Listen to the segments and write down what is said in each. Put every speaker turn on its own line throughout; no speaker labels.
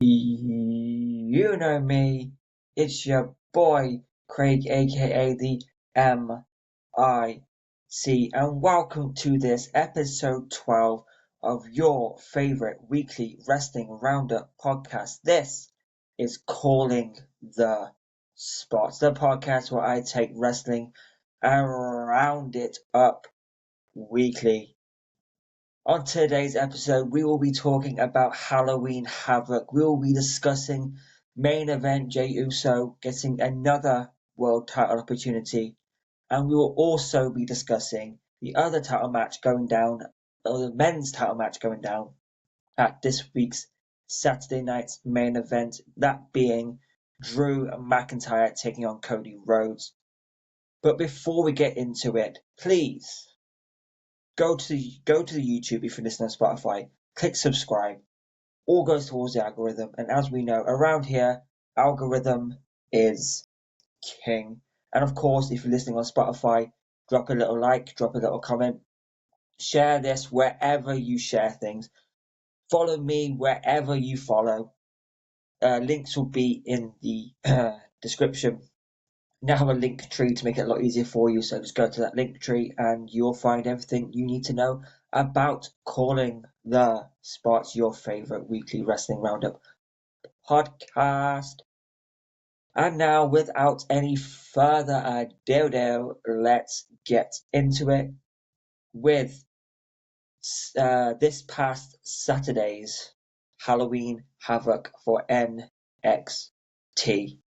You know me, it's your boy Craig, aka the M.I.C, and welcome to this episode 12 of your favorite weekly wrestling roundup podcast. This is Calling the Spots, the podcast where I take wrestling and round it up weekly. On today's episode, we will be talking about Halloween Havoc. We will be discussing main event Jey Uso getting another world title opportunity. And we will also be discussing the other title match going down, or the men's title match going down at this week's Saturday night's main event, that being Drew McIntyre taking on Cody Rhodes. But before we get into it, please go to the YouTube if you're listening on Spotify, click subscribe. All goes towards the algorithm, and as we know, around here, algorithm is king. And of course, if you're listening on Spotify, drop a little like, drop a little comment, share this wherever you share things. Follow me wherever you follow. Links will be in the description. Now have a link tree to make it a lot easier for you, so just go to that link tree and you'll find everything you need to know about Calling the Spots, your favorite weekly wrestling roundup podcast. And now, without any further ado, let's get into it with this past Saturday's Halloween Havoc for NXT.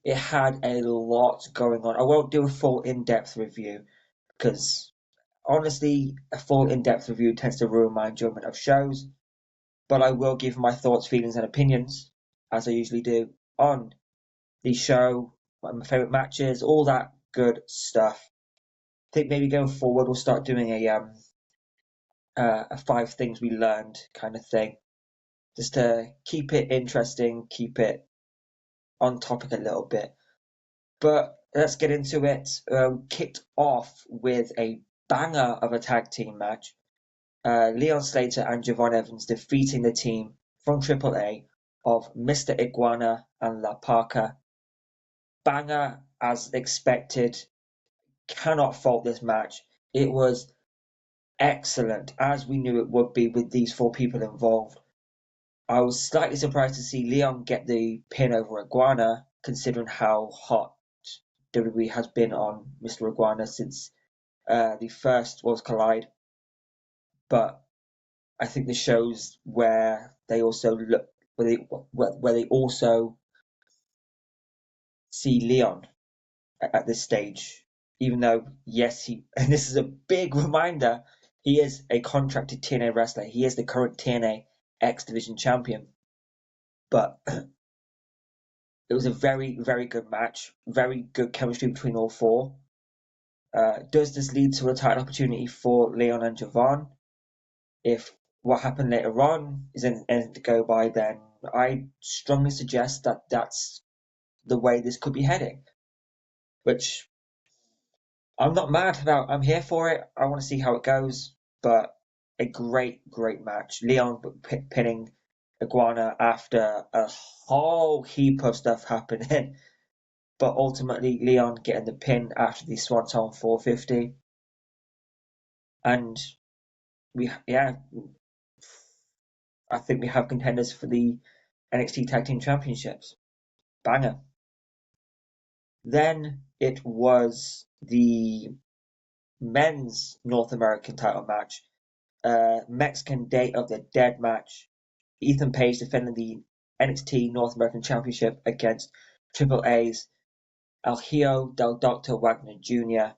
It had a lot going on. I won't do a full in-depth review because honestly, a full in-depth review tends to ruin my enjoyment of shows. But I will give my thoughts, feelings, and opinions, as I usually do, on the show, my favourite matches, all that good stuff. I think maybe going forward we'll start doing a 5 things we learned kind of thing, just to keep it interesting, keep it on topic a little bit. But let's get into it. Kicked off with a banger of a tag team match. Leon Slater and Javon Evans defeating the team from AAA of Mr. Iguana and La Parca. Banger as expected. Cannot fault this match. It was excellent, as we knew it would be with these 4 people involved. I was slightly surprised to see Leon get the pin over Iguana, considering how hot WWE has been on Mr. Iguana since the first was Collide. But I think this shows where they also look where they also see Leon at this stage. Even though, yes, and this is a big reminder, he is a contracted TNA wrestler. He is the current TNA X Division champion. But it was a very, very good match. Very good chemistry between all 4. Does this lead to a title opportunity for Leon and Javon? If what happened later on is anything to go by, then I strongly suggest that that's the way this could be heading. Which I'm not mad about. I'm here for it. I want to see how it goes. But a great, great match. Leon pinning Iguana after a whole heap of stuff happening. But ultimately, Leon getting the pin after the Swanton 450. And I think we have contenders for the NXT Tag Team Championships. Banger. Then it was the men's North American title match. Mexican Day of the Dead match. Ethan Page defending the NXT North American Championship against Triple A's El Hijo del Dr. Wagner Jr.,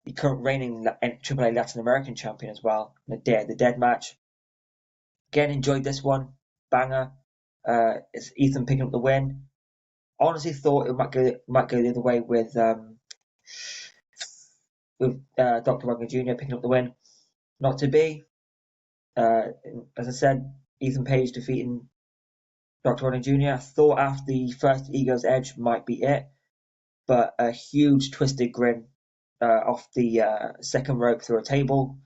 the current reigning Triple A Latin American champion as well, in the Day of the Dead match. Again, enjoyed this one. Banger. It's Ethan picking up the win. Honestly thought it might go the other way with Dr. Wagner Jr. picking up the win. Not to be. As I said, Ethan Page defeating Dr. Wagner Jr. Thought after the first Ego's Edge might be it, but a huge twisted grin off the second rope through a table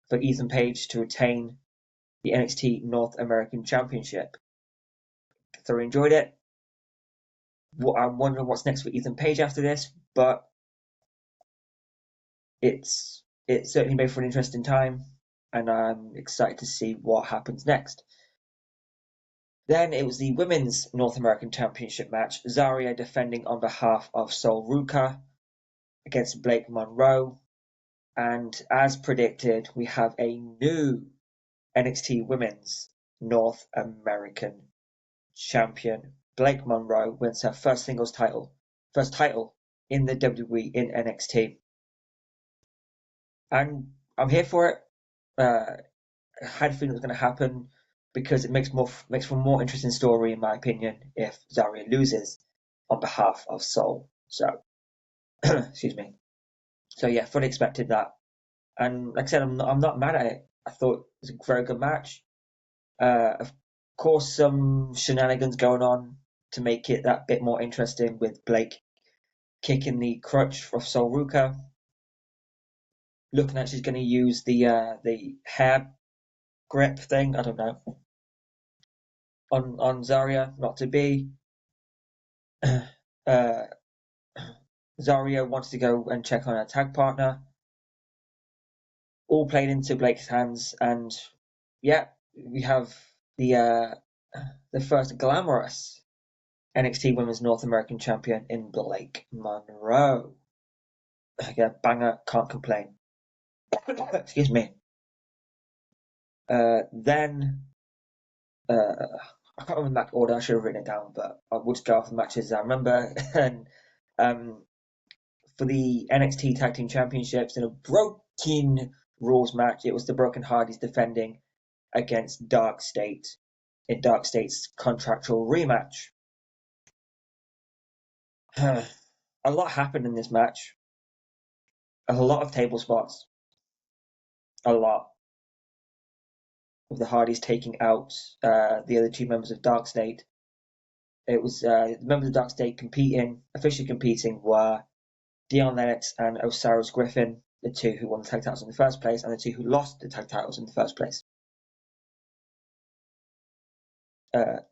for Ethan Page to retain the NXT North American Championship. thoroughly enjoyed it. I'm wondering what's next for Ethan Page after this, but it certainly made for an interesting time, and I'm excited to see what happens next. Then it was the Women's North American Championship match, Zarya defending on behalf of Sol Ruka against Blake Monroe. And as predicted, we have a new NXT Women's North American Champion. Blake Monroe wins her first title in the WWE in NXT. And I'm here for it. I had a feeling it was going to happen because it makes for a more interesting story, in my opinion, if Zarya loses on behalf of Sol. So, excuse me. So yeah, fully expected that, and like I said, I'm not mad at it. I thought it was a very good match. Of course, some shenanigans going on to make it that bit more interesting with Blake kicking the crutch of Sol Ruka, looking like she's going to use the hair grip thing. I don't know. On Zarya, not to be. Zarya wanted to go and check on her tag partner. All played into Blake's hands, and yeah, we have the first glamorous NXT Women's North American Champion in Blake Monroe. Yeah, banger, can't complain. Excuse me. Then I can't remember that order. I should have written it down, but I would go off the matches I remember. And for the NXT Tag Team Championships in a broken rules match, it was the Broken Hardys defending against Dark State in Dark State's contractual rematch. A lot happened in this match. A lot of table spots. A lot. With the Hardys taking out the other two members of Dark State. It was the members of Dark State officially competing were Dion Lennox and Osiris Griffin, the two who won the tag titles in the first place, and the two who lost the tag titles in the first place.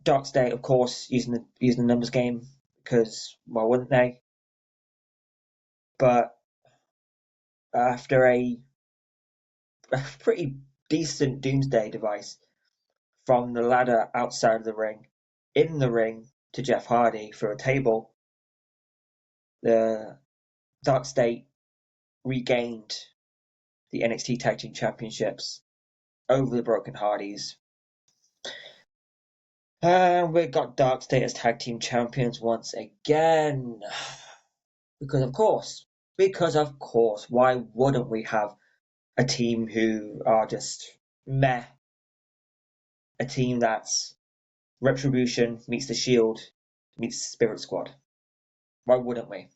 Dark State, of course, using the numbers game because why wouldn't they? But after a pretty decent Doomsday device from the ladder outside of the ring, in the ring to Jeff Hardy for a table, the Dark State regained the NXT Tag Team Championships over the Broken Hardys. And we got Dark State as Tag Team Champions once again. Because of course, why wouldn't we have a team who are just meh? A team that's Retribution meets the Shield meets Spirit Squad. Why wouldn't we?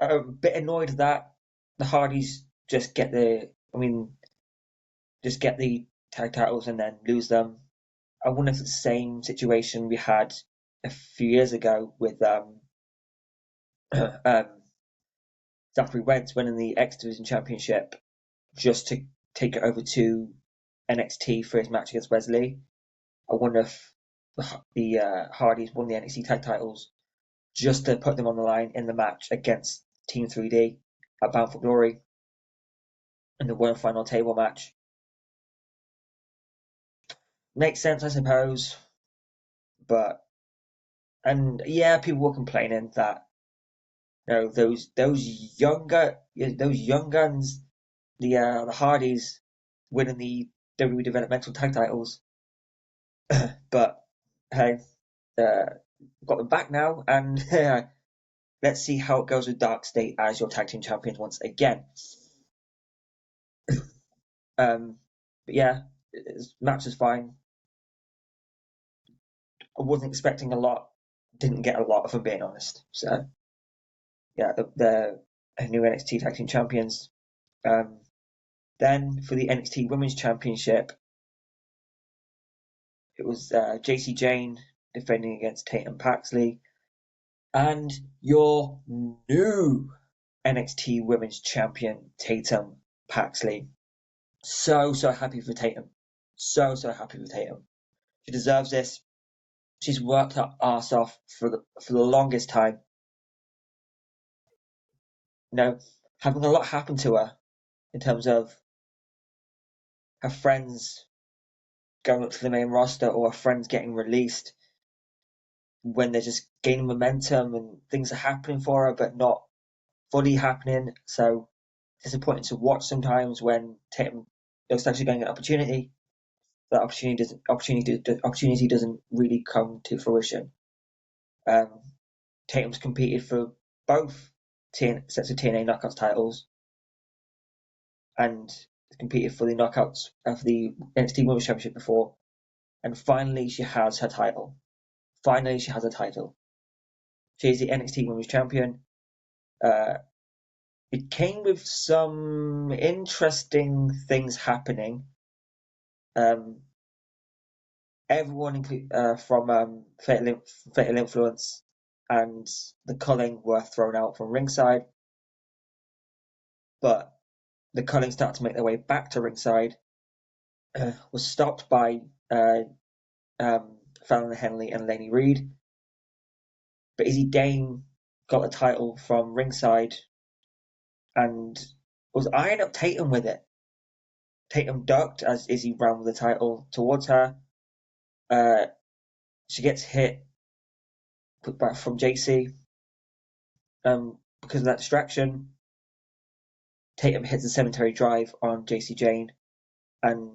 A bit annoyed that the Hardys just get the tag titles and then lose them. I wonder if it's the same situation we had a few years ago with Zachary Wentz winning the X Division Championship just to take it over to NXT for his match against Wesley. I wonder if the Hardys won the NXT tag titles just to put them on the line in the match against Team 3D at Bound for Glory in the World Final Table match. Makes sense, I suppose, and yeah, people were complaining that those young guns, the Hardys winning the WWE developmental tag titles, but hey, got them back now, and let's see how it goes with Dark State as your tag team champions once again. But yeah, match is fine. I wasn't expecting a lot, didn't get a lot, if I'm being honest. So yeah, the new NXT tag team champions. Then for the NXT Women's Championship, it was JC Jane defending against Tatum Paxley, and your new NXT Women's Champion Tatum Paxley. So happy for Tatum. So happy with Tatum. She deserves this. She's worked her ass off for the longest time. Having a lot happen to her in terms of her friends going up to the main roster or her friends getting released when they're just gaining momentum and things are happening for her but not fully happening. So disappointing to watch sometimes when Tatum looks like she's getting an opportunity. That opportunity doesn't really come to fruition. Tatum's competed for both sets of TNA Knockouts titles and competed for the knockouts for the NXT Women's Championship before, and finally she has her title. Finally, she has a title. She is the NXT Women's Champion. It came with some interesting things happening. Everyone from Fatal Influence and the Culling were thrown out from ringside, but the Culling started to make their way back to ringside. Was stopped by Fallon Henley and Laney Reid, but Izzy Dane got the title from ringside and was eyeing up Tatum with it. Tatum ducked as Izzy ran with the title towards her. She gets hit, put back from JC. Because of that distraction, Tatum hits a cemetery drive on JC Jane, and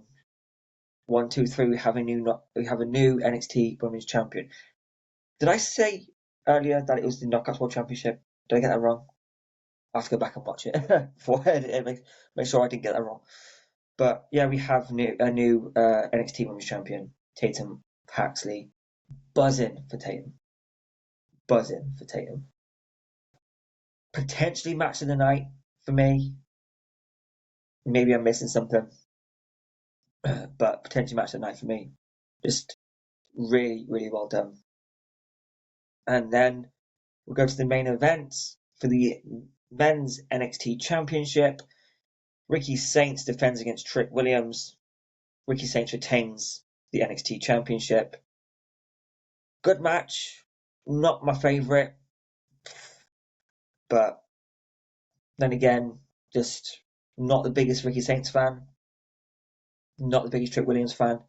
1, 2, 3. We have a new NXT Women's Champion. Did I say earlier that it was the Knockouts World Championship? Did I get that wrong? I have to go back and watch it before make sure I didn't get that wrong. But yeah, we have a new NXT Women's Champion, Tatum Paxley. Buzzing for Tatum. Potentially match of the night for me. Maybe I'm missing something, but potentially match of the night for me. Just really, really well done. And then we'll go to the main event for the men's NXT Championship. Ricky Saints defends against Trick Williams. Ricky Saints retains the NXT Championship. Good match. Not my favourite, but then again, just not the biggest Ricky Saints fan. Not the biggest Trick Williams fan.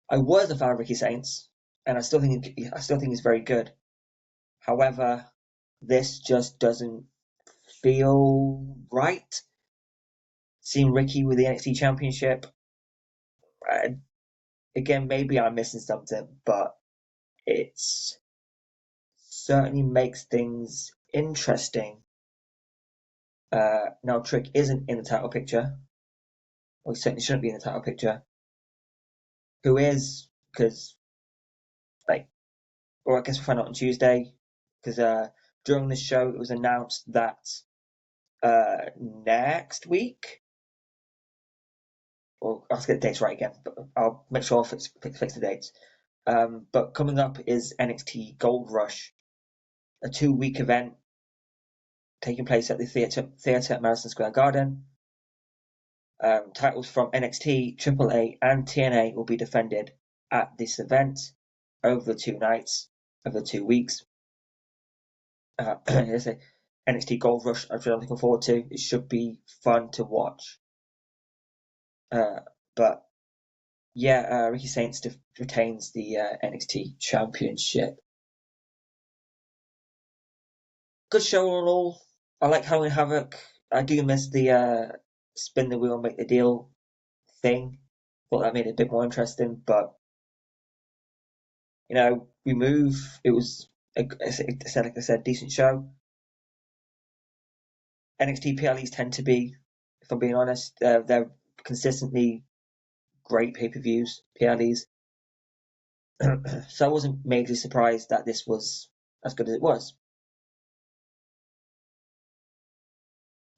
I was a fan of Ricky Saints, and I still think he's very good. However, this just doesn't feel right. Seeing Ricky with the NXT Championship, again, maybe I'm missing something, but it's certainly makes things interesting. Now Trick isn't in the title picture, or he certainly shouldn't be in the title picture. Who is? Because or I guess we'll find out on Tuesday. Because during the show, it was announced that next week, or I'll get the dates right again, but I'll make sure I'll fix the dates. But coming up is NXT Gold Rush, a 2-week event taking place at the theatre at Madison Square Garden. Titles from NXT, AAA, and TNA will be defended at this event over the 2 nights, over 2 weeks. NXT Gold Rush, I'm looking forward to. It should be fun to watch. But yeah, Ricky Saints retains the NXT Championship. Good show all in all. I like Halloween Havoc. I do miss the spin the wheel, make the deal thing. Thought that made it a bit more interesting, but we move. It was, like I said, decent show. NXT PLEs tend to be, if I'm being honest, they're consistently great pay-per-views, PLEs. So I wasn't majorly surprised that this was as good as it was.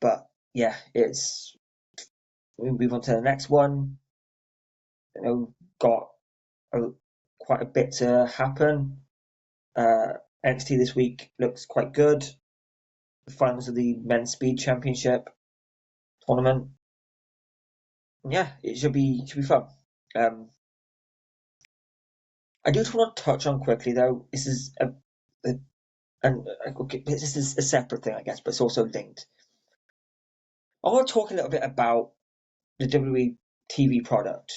But yeah, we move on to the next one. Got quite a bit to happen. NXT this week looks quite good. The finals of the Men's Speed Championship tournament. Yeah, it should be fun. I do just want to touch on quickly though. This is okay, this is a separate thing, I guess, but it's also linked. I want to talk a little bit about the WWE TV product,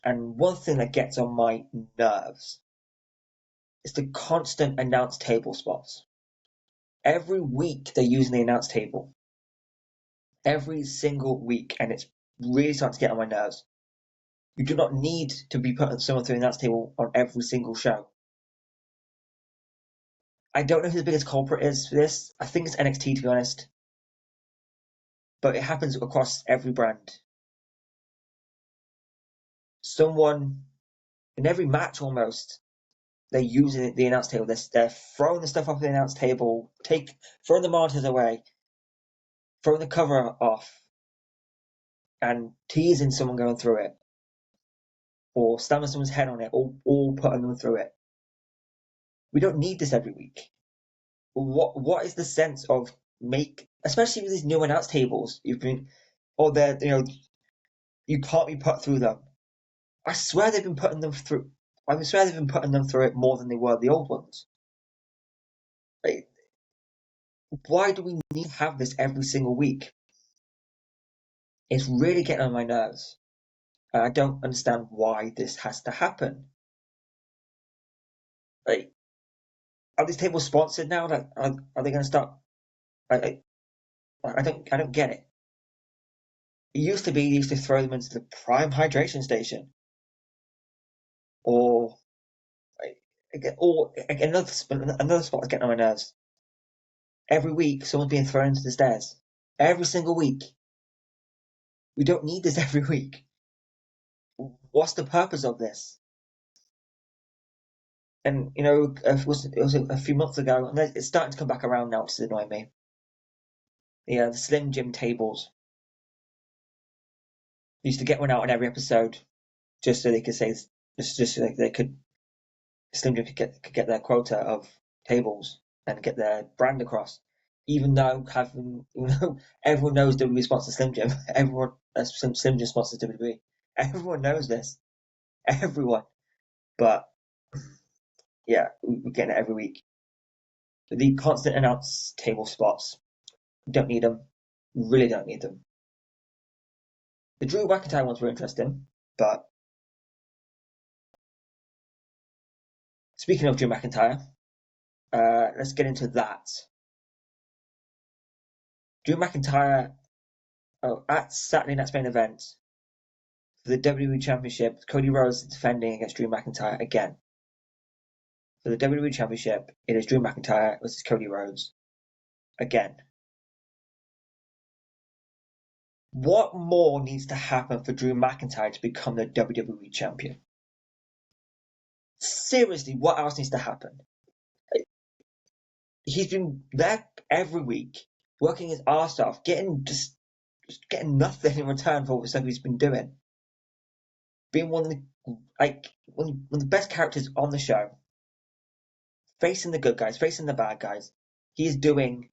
and one thing that gets on my nerves is the constant announce table spots. Every week they're using the announce table. Every single week, and it's really starting to get on my nerves. You do not need to be putting someone through the announce table on every single show. I don't know who the biggest culprit is for this. I think it's NXT, to be honest. But it happens across every brand. Someone in every match almost, they're using the announce table. They're throwing the stuff off the announce table, throwing the monitors away, throwing the cover off, and teasing someone going through it, or slamming someone's head on it, or putting them through it. We don't need this every week. What is the sense of especially with these new announce tables? You can't be put through them. I swear they've been putting them through. I swear they've been putting them through it more than they were the old ones. Like, why do we need to have this every single week? It's really getting on my nerves. And I don't understand why this has to happen. Like, are these tables sponsored now? Like, are they going to stop? I don't get it. It used to be you used to throw them into the prime hydration station, or another spot is getting on my nerves. Every week, someone's being thrown into the stairs. Every single week. We don't need this every week. What's the purpose of this? And it was a few months ago, and it's starting to come back around now, which is annoying me. Yeah, the Slim Jim tables. They used to get one out in every episode, just so they could say, just so they could Slim Jim could get their quota of tables and get their brand across. Even though everyone knows WWE sponsors Slim Jim, everyone Slim Jim sponsors WWE. Everyone knows this. Everyone. But yeah, we're getting it every week. The constant announce table spots. Don't need them. Really don't need them. The Drew McIntyre ones were interesting, but speaking of Drew McIntyre, let's get into that. Drew McIntyre at Saturday Night's Main Event for the WWE Championship. Cody Rhodes is defending against Drew McIntyre again. For the WWE Championship, it is Drew McIntyre versus Cody Rhodes again. What more needs to happen for Drew McIntyre to become the WWE Champion? Seriously, what else needs to happen? He's been there every week, working his arse off, getting nothing in return for all the stuff he's been doing. Being one of the best characters on the show, facing the good guys, facing the bad guys. He is doing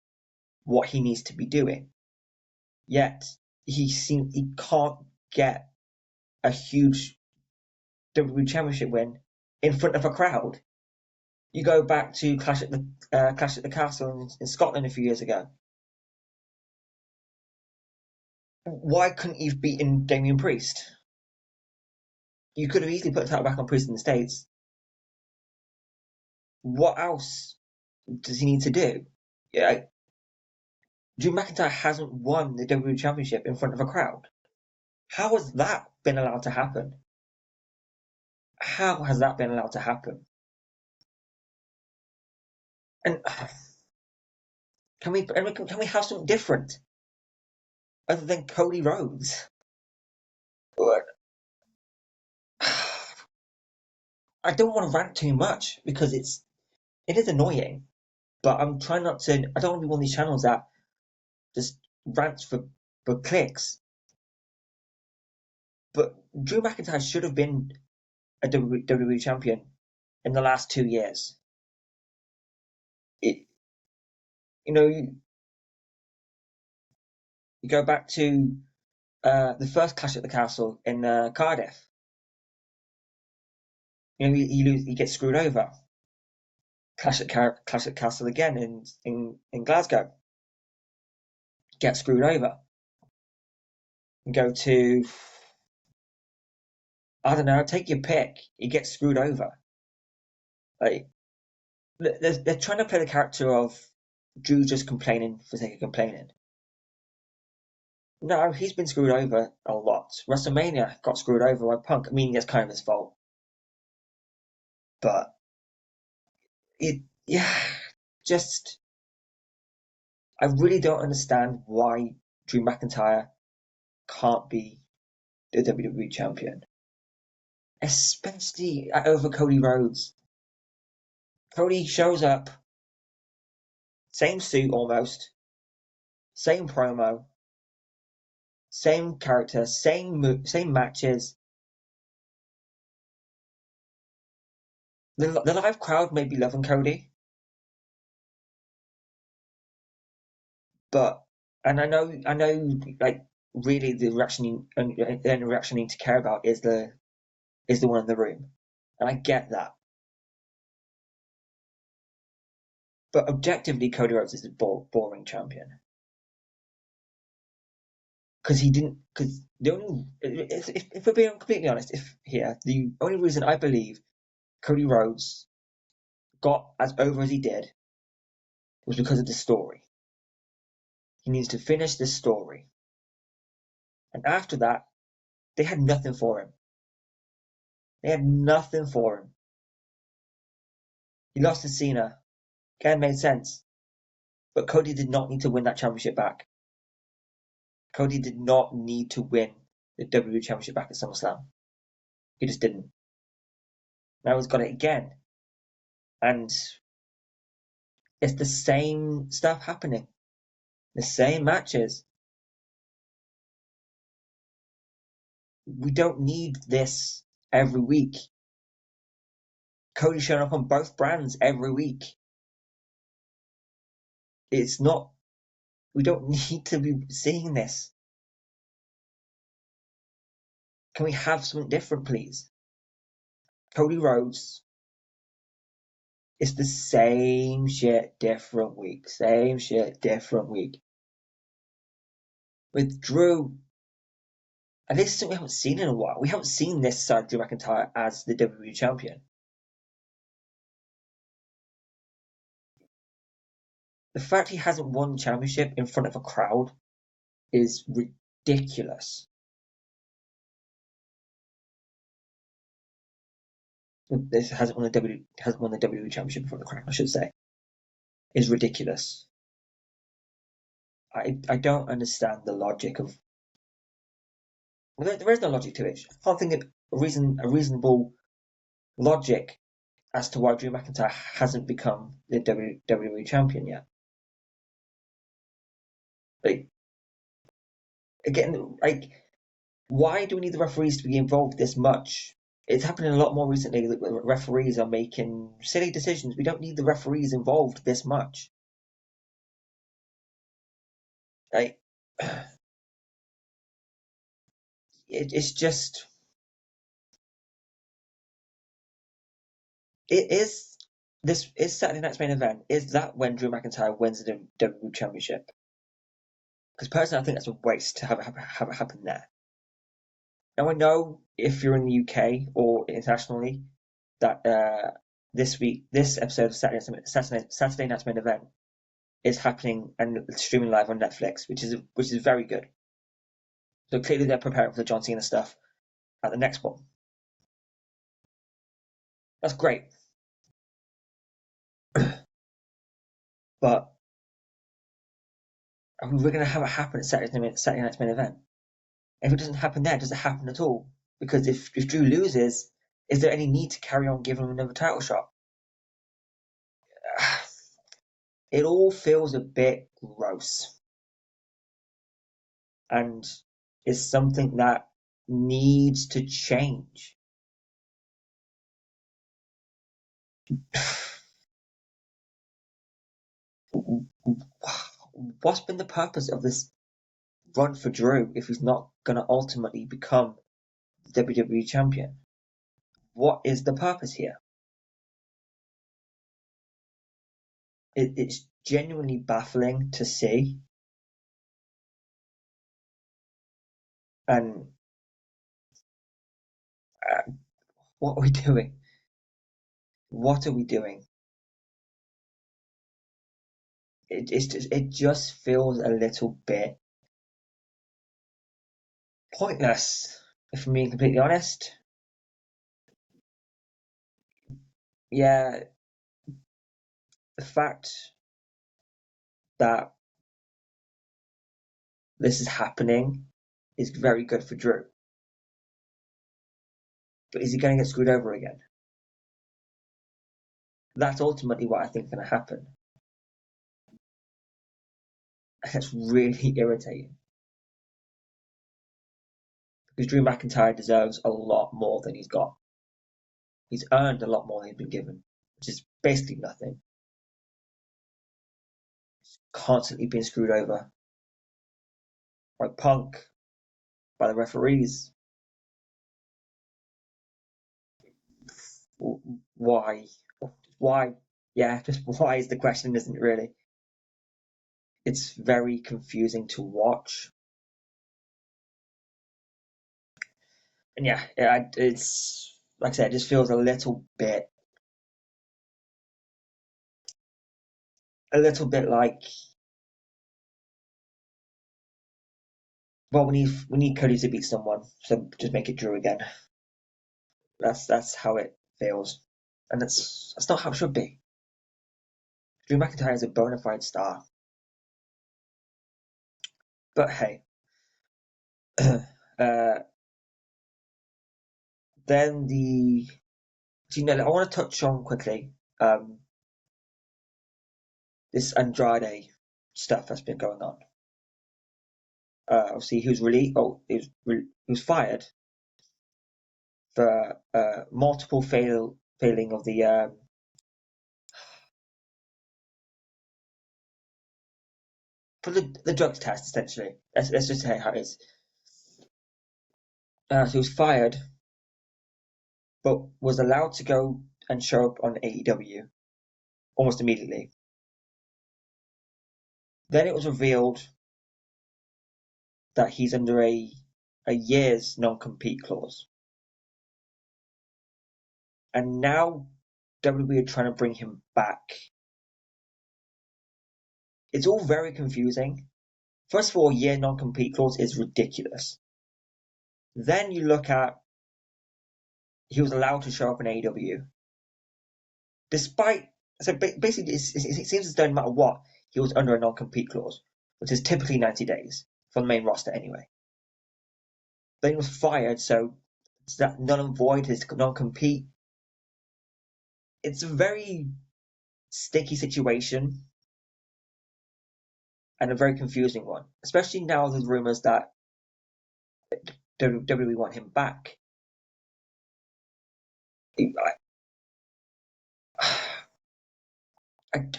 what he needs to be doing. Yet he can't get a huge WWE Championship win in front of a crowd. You go back to Clash at the Castle in Scotland a few years ago. Why couldn't you have beaten Damian Priest? You could have easily put the title back on Priest in the States. What else does he need to do? Yeah, Drew McIntyre hasn't won the WWE Championship in front of a crowd. How has that been allowed to happen? How has that been allowed to happen? And can we have something different other than Cody Rhodes? I don't want to rant too much because it is annoying, but I'm trying not to. I don't want to be one of these channels that just rants for clicks. But Drew McIntyre should have been a WWE champion in the last 2 years. You go back to the first Clash at the Castle in Cardiff. he gets screwed over. Clash at Castle again in Glasgow. Get screwed over. And go to, I don't know, take your pick. He gets screwed over. Like they're trying to play the character of Drew just complaining for the sake of complaining. No, he's been screwed over a lot. WrestleMania got screwed over by Punk. I mean, that's kind of his fault. But just I really don't understand why Drew McIntyre can't be the WWE champion, especially over Cody Rhodes. Cody shows up, same suit almost, same promo, same character, same matches. The live crowd may be loving Cody, but and I know like really the only reaction you need to care about is the one in the room, and I get that. But objectively, Cody Rhodes is a boring champion because he didn't. Because the only, if we're being completely honest, the only reason I believe Cody Rhodes got as over as he did was because of the story. He needs to finish this story, and after that, they had nothing for him. They had nothing for him. He lost to Cena. Again, made sense. But Cody did not need to win that championship back. Cody did not need to win the WWE Championship back at SummerSlam. He just didn't. Now he's got it again. And it's the same stuff happening. The same matches. We don't need this every week. Cody showing up on both brands every week. It's not, we don't need to be seeing this. Can we have something different, please? Cody Rhodes. It's the same shit, different week. Same shit, different week. With Drew, and this is something we haven't seen in a while. We haven't seen this side of Drew McIntyre as the WWE champion. The fact he hasn't won the championship in front of a crowd is ridiculous. This hasn't won the WWE championship in front of the crowd, I should say, is ridiculous. I don't understand the logic of. Well, there is no logic to it. I can't think of a reasonable logic as to why Drew McIntyre hasn't become the WWE champion yet. Like, again, like, why do we need the referees to be involved this much? It's happening a lot more recently that referees are making silly decisions. We don't need the referees involved this much. Like, it's just. This is Saturday night's main event. Is that when Drew McIntyre wins the WWE Championship? Because personally, I think that's a waste to have it happen there. Now I know if you're in the UK or internationally that this episode of Saturday night's main event is happening and streaming live on Netflix, which is very good. So clearly they're preparing for the John Cena stuff at the next one. That's great. But we're going to have it happen at Saturday night's main event. If it doesn't happen there, does it happen at all? Because if Drew loses, is there any need to carry on giving him another title shot? It all feels a bit gross. And is something that needs to change. What's been the purpose of this run for Drew if he's not going to ultimately become the WWE champion? what is the purpose here? It's genuinely baffling to see. And what are we doing? What are we doing? It just feels a little bit pointless, if I'm being completely honest. Yeah, the fact that this is happening is very good for Drew. But is he going to get screwed over again? That's ultimately what I think is going to happen. That's really irritating. Because Drew McIntyre deserves a lot more than he's got. He's earned a lot more than he's been given, which is basically nothing. He's constantly being screwed over by Punk, by the referees. Why? Why? Yeah, just why is the question, isn't it really? It's very confusing to watch. And yeah, it's like I said, it just feels a little bit like, well, we need Cody to beat someone, so just make it Drew again. That's how it feels, and that's not how it should be. Drew McIntyre is a bona fide star, but hey, then I want to touch on quickly this Andrade stuff that's been going on. Obviously, he was he was fired for multiple failing of the for the drugs test. Essentially, let's just say how it is. So he was fired, but was allowed to go and show up on AEW almost immediately. Then it was revealed that he's under a year's non-compete clause, and now WWE are trying to bring him back. It's all very confusing. First of all, a year non-compete clause is ridiculous. Then you look at he was allowed to show up in AEW, despite basically it seems as though no matter what he was under a non-compete clause, which is typically 90 days for the main roster anyway. Then he was fired, so that null and void his non-compete. It's a very sticky situation and a very confusing one, especially now there's rumors that WWE want him back.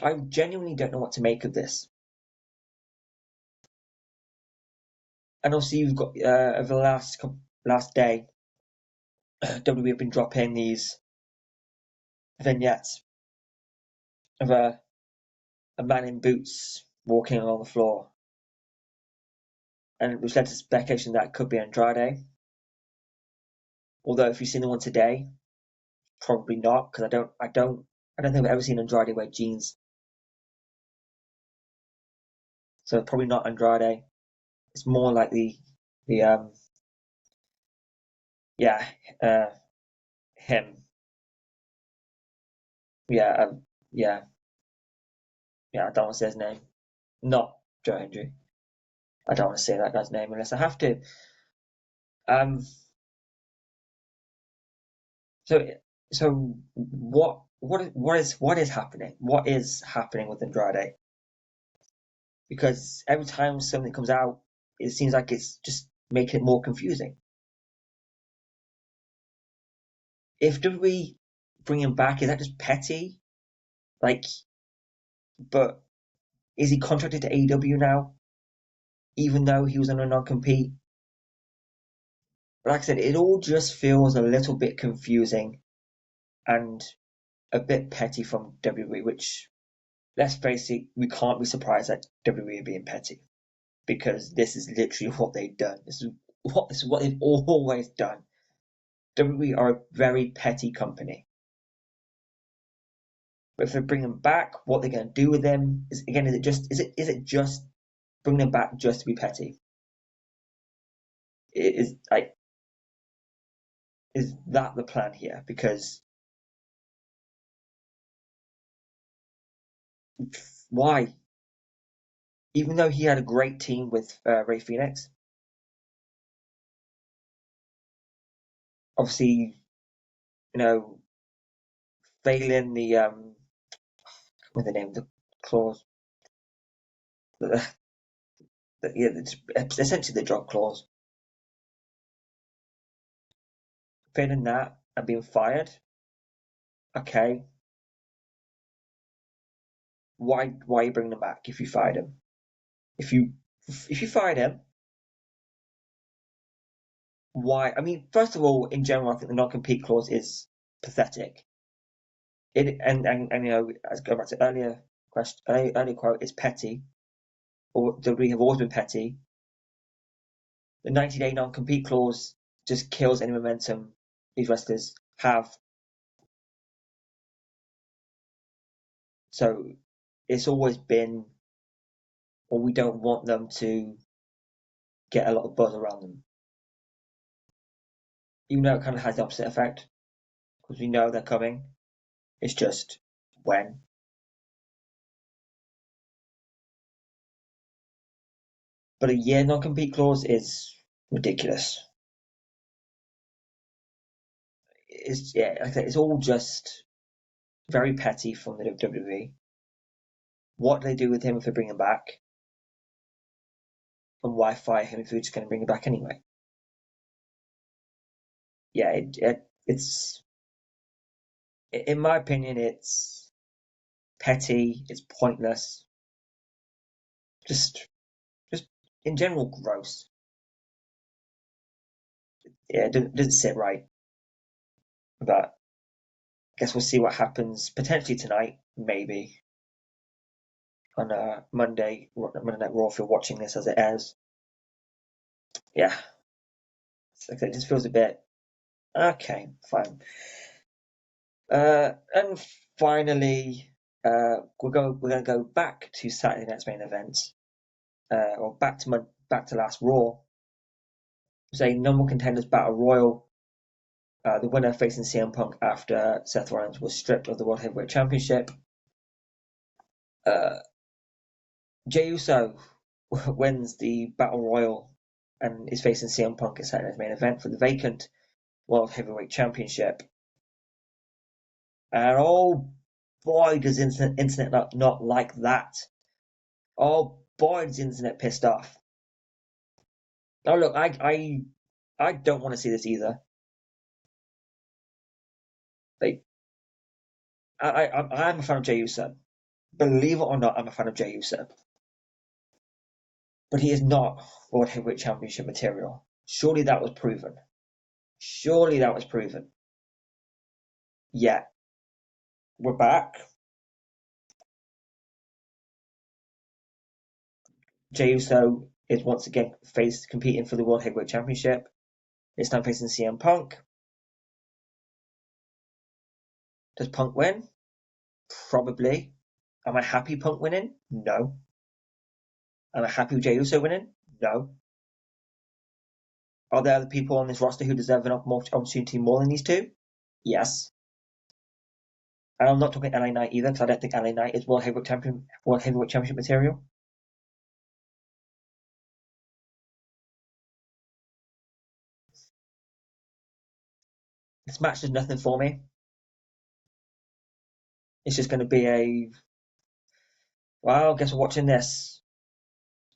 I genuinely don't know what to make of this. And also, you've got over the last day, WWE have been dropping these vignettes of a man in boots walking along the floor, and which led to speculation that it could be Andrade. Although, if you've seen the one today, probably not, because I don't think I've ever seen Andrade wear jeans. So probably not Andrade. It's more like the yeah him yeah yeah I don't want to say his name. Not Joe Hendry. I don't want to say that guy's name unless I have to. Um. So what is happening? What is happening with Andrade? Because every time something comes out, it seems like it's just making it more confusing. If we bring him back, is that just petty? Like, but is he contracted to AEW now? Even though he was on a non-compete? Like I said, it all just feels a little bit confusing. and a bit petty from WWE, which, let's face it, we can't be surprised that WWE are being petty, because this is literally what they've done. This is what they've always done. WWE are a very petty company. But if they bring them back, what they're going to do with them is, again, is it just bring them back just to be petty? Is that the plan here? Because why? Even though he had a great team with Rey Fenix, obviously, you know, failing the what's the name, the clause, yeah, it's essentially the drop clause. Failing that and being fired, okay. Why you bring them back if you fired him? If you fired him, why? I mean, first of all, in general, I think the non-compete clause is pathetic. And you know, as go back to earlier question, earlier quote, it's petty, or we have always been petty. The 90-day non-compete clause just kills any momentum these wrestlers have. So it's always been, or we don't want them to get a lot of buzz around them. Even though it kind of has the opposite effect, because we know they're coming. It's just when. But a year non-compete clause is ridiculous. It's all just very petty from the WWE. What do they do with him if they bring him back? And why fire him if you're just going to bring him back anyway? Yeah, it's, in my opinion, it's petty. It's pointless. Just in general, gross. Yeah, it doesn't sit right. But I guess we'll see what happens potentially tonight, maybe on Monday Night Raw if you're watching this as it airs. Yeah, it just feels a bit okay, fine. And finally, we're going to go back to Saturday night's main event, or back to last Raw. It was a number one contenders battle royal. The winner facing CM Punk after Seth Rollins was stripped of the World Heavyweight Championship. Uh, Jey Uso wins the battle royal and is facing CM Punk at Saturday night's main event for the vacant World Heavyweight Championship. And oh boy, does internet not like that. Oh boy, does internet pissed off. Oh look, I don't want to see this either. Like, I'm a fan of Jey Uso. Believe it or not, I'm a fan of Jey Uso. But he is not World Heavyweight Championship material. Surely that was proven. Surely that was proven. Yeah, we're back. Jey Uso is once again competing for the World Heavyweight Championship. This time facing CM Punk. Does Punk win? Probably. Am I happy Punk winning? No. Am I happy with Jey Uso winning? No. Are there other people on this roster who deserve an opportunity more than these two? Yes. And I'm not talking LA Knight either, because I don't think LA Knight is World Heavyweight Championship material. This match does nothing for me. It's just going to be well, I guess we're watching this,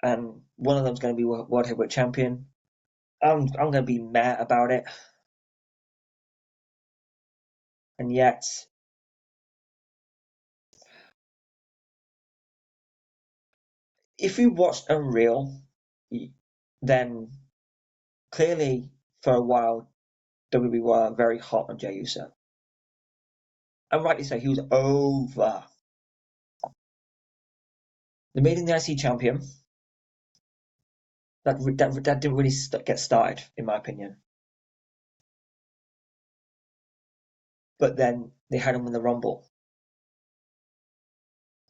and one of them's going to be World Heavyweight Champion. I'm going to be mad about it, and yet, if you watched Unreal, then clearly for a while WWE were very hot on Jey Uso. and rightly so, he was over. They made him the IC champion. That didn't really get started, in my opinion. But then they had him in the Rumble.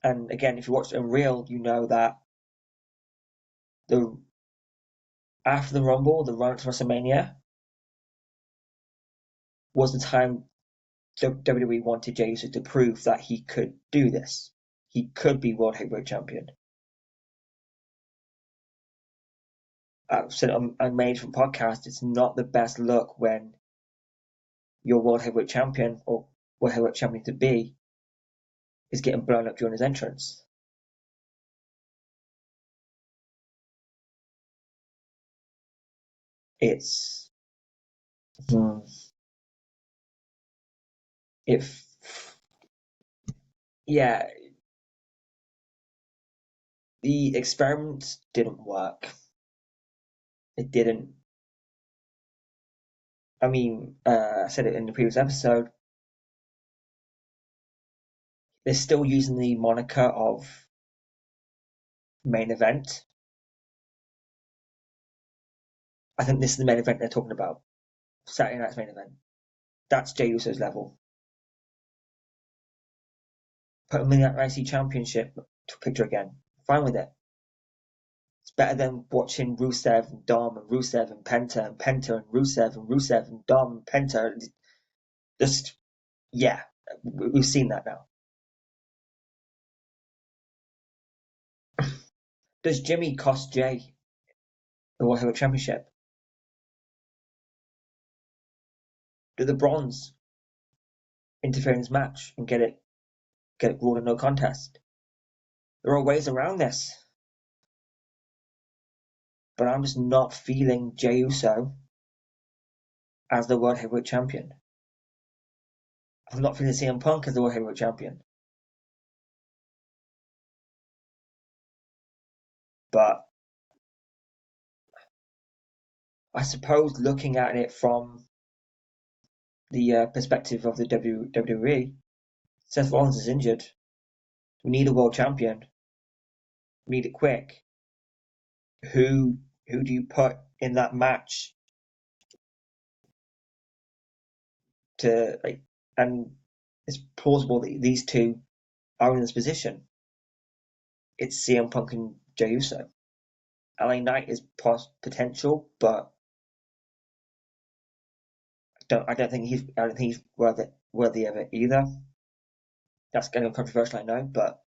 And again, if you watch it in real, you know that after the Rumble, the run to WrestleMania was the time WWE wanted Jey Uso to prove that he could do this. He could be World Heavyweight Champion. I've said on many different podcasts, it's not the best look when your World Heavyweight Champion or World Heavyweight Champion to be is getting blown up during his entrance. It's if yeah, the experiment didn't work. It didn't. I mean, I said it in the previous episode. They're still using the moniker of main event. I think this is the main event they're talking about. Saturday night's main event. That's Jey Uso's level. Put him in that IC championship picture again. Fine with it. It's better than watching Rusev and Dom and Rusev and Penta and Penta and Rusev and Dom and Penta. Just, yeah, we've seen that now. Does Jimmy cost Jey the World Heavyweight Championship? Do the Bronze interfere in his match and get it ruled a no contest? There are ways around this, but I'm just not feeling Jey Uso as the World Heavyweight Champion. I'm not feeling CM Punk as the World Heavyweight Champion. But I suppose looking at it from the perspective of the WWE, Seth Rollins is injured. We need a world champion. We need it quick. Who do you put in that match to like? And it's plausible that these two are in this position. It's CM Punk and Jey Uso. LA Knight is potential, but I don't think he's worthy of it either. That's kind of controversial, I know, but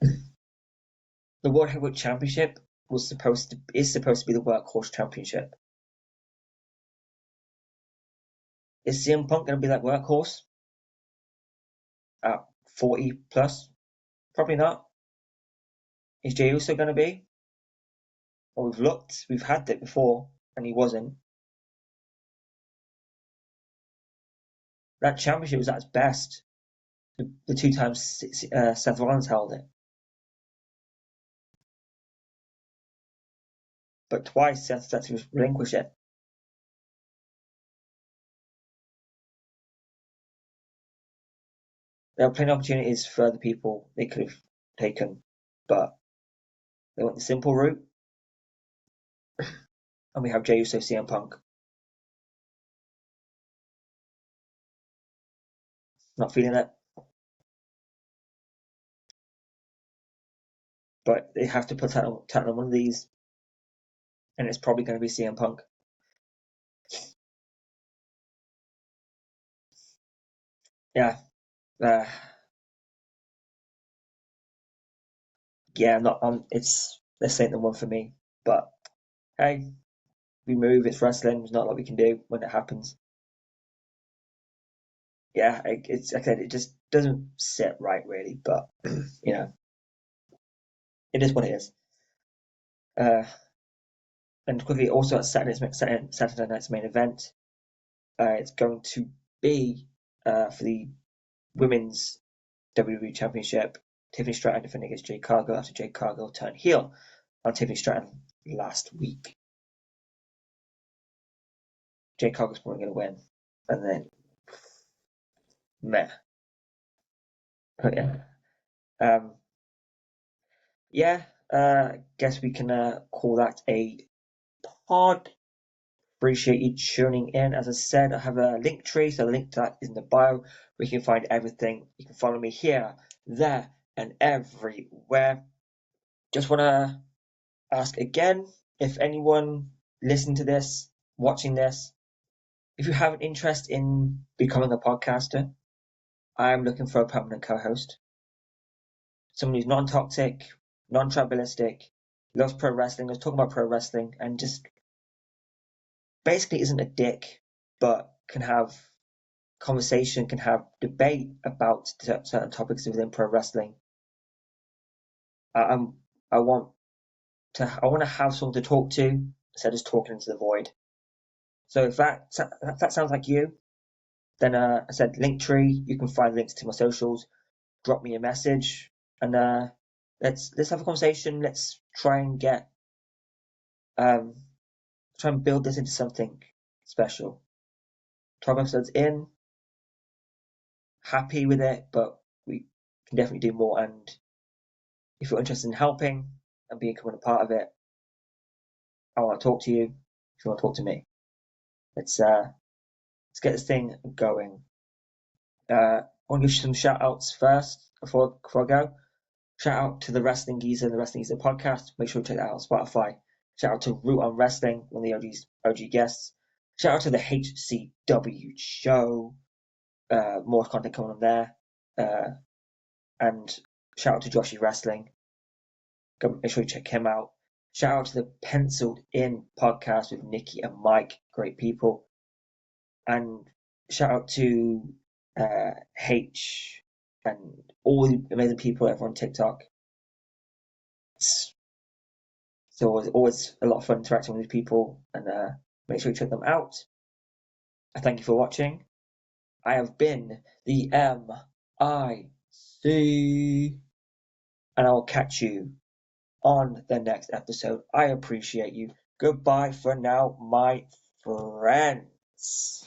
the World Heavyweight Championship is supposed to be the workhorse championship. Is CM Punk going to be that workhorse at 40 plus? Probably not. Is Jey Uso going to be? Well, we've had it before, and he wasn't. That championship was at its best the two times Seth Rollins held it. But twice Seth had to relinquish it. There were plenty of opportunities for other people they could have taken, but they went the simple route, and we have Jey Uso, CM Punk. Not feeling it, but they have to put on one of these, and it's probably going to be CM Punk. Yeah, uh, yeah, not on. This ain't the one for me. But hey, we move. It's wrestling. There's not a lot we can do when it happens. Yeah, it's like I said, it just doesn't sit right really. But you know, it is what it is. Uh, and quickly, also at Saturday night's main event, it's going to be for the women's WWE Championship. Tiffany Stratton defending against Jade Cargill after Jade Cargill turned heel on Tiffany Stratton last week. Jade Cargill's probably going to win, and then meh. But guess we can call that a pod. Appreciate you tuning in. As I said, I have a link tree, so the link to that is in the bio, where you can find everything. You can follow me here, there, and everywhere. Just want to ask again, if anyone listening to this, watching this, if you have an interest in becoming a podcaster, I'm looking for a permanent co-host. Someone who's non-toxic, non-tribalistic, loves pro wrestling, loves talking about pro wrestling, and just basically isn't a dick, but can have conversation, can have debate about certain topics within pro wrestling. I want to have someone to talk to instead of just talking into the void. So if that sounds like you, then I said Linktree. You can find links to my socials. Drop me a message, and let's have a conversation. Let's try and try and build this into something special. 12 episodes in, happy with it, but we can definitely do more. And if you're interested in helping and becoming a part of it, I want to talk to you. If you want to talk to me, let's get this thing going. I want to give some shout outs first before I go. Shout out to the Wrestling Geezer, the Wrestling Geezer podcast. Make sure to check that out on Spotify. Shout out to Root on Wrestling, one of the OG guests. Shout out to the HCW show. More content coming on there. And shout out to Joshy Wrestling. Go, make sure you check him out. Shout out to the Penciled In podcast with Nikki and Mike. Great people. And shout out to H and all the amazing people over on TikTok. It's always a lot of fun interacting with these people, and make sure you check them out. I thank you for watching. I have been the M.I.C, and I will catch you on the next episode. I appreciate you. Goodbye for now, my friends.